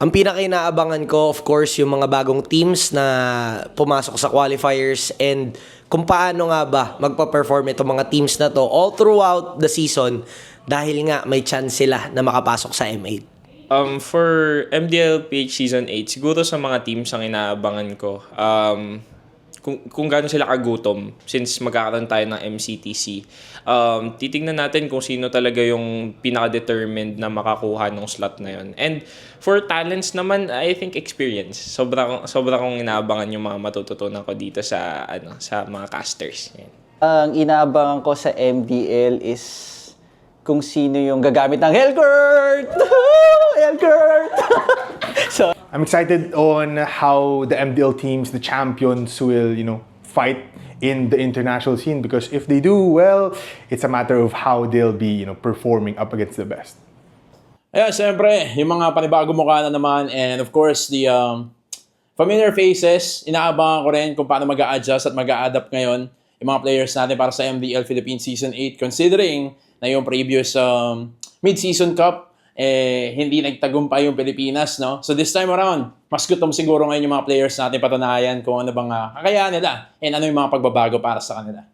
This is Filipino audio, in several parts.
Ang pinaka-inaabangan ko, of course, yung mga bagong teams na pumasok sa qualifiers and kung paano nga ba magpa-perform itong mga teams na to all throughout the season dahil nga may chance sila na makapasok sa M8. For MDL PH Season 8, siguro sa mga teams ang inaabangan ko, kung gaano sila kagutom since magkakaroon tayo ng MCTC. Titingnan natin kung sino talaga yung pinaka-determined na makakuha ng slot na yun. And for talents naman, I think experience. Sobra kong inaabangan yung mga matututunan ko dito sa mga casters. Yan. Ang inaabangan ko sa MDL is kung sino yung gagamit ng Hellcourt! Hellcourt! So, I'm excited on how the MDL teams, the champions, will, fight in the international scene because if they do well, it's a matter of how they'll be, performing up against the best. Ayan, siyempre, yung mga panibago mukha na naman and of course, the familiar faces, inaabangan ko rin kung paano mag-a-adjust at mag-a-adapt ngayon yung mga players natin para sa MDL Philippines Season 8 considering na yung previous mid-season cup hindi nagtagumpay yung Pilipinas, no? So this time around, mas gutom siguro ngayon yung mga players natin patunayan kung ano bang kakayahan nila and ano yung mga pagbabago para sa kanila.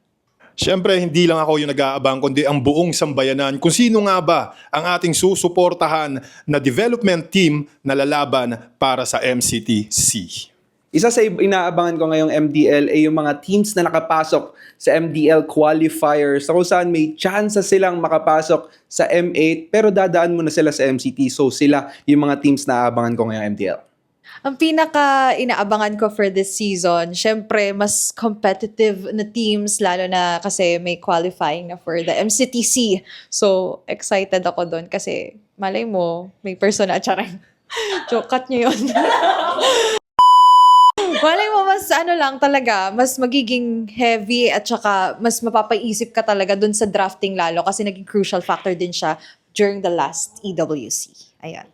Siyempre, hindi lang ako yung nag-aabang, kundi ang buong sambayanan kung sino nga ba ang ating susuportahan na development team na lalaban para sa MCTC. Isa sa inaabangan ko ngayong MDL ay yung mga teams na nakapasok sa MDL qualifiers na kung saan may chance silang makapasok sa M8 pero dadaan muna sila sa MCT. So sila yung mga teams na aabangan ko ngayong MDL. Ang pinaka-inaabangan ko for this season, syempre, mas competitive na teams, lalo na kasi may qualifying na for the MCTC. So, excited ako doon kasi malay mo, may person na charang. Joke, cut nyo yun. Malay mo, mas lang talaga, mas magiging heavy at saka mas mapapaisip ka talaga dun sa drafting lalo kasi naging crucial factor din siya during the last EWC. Ayan.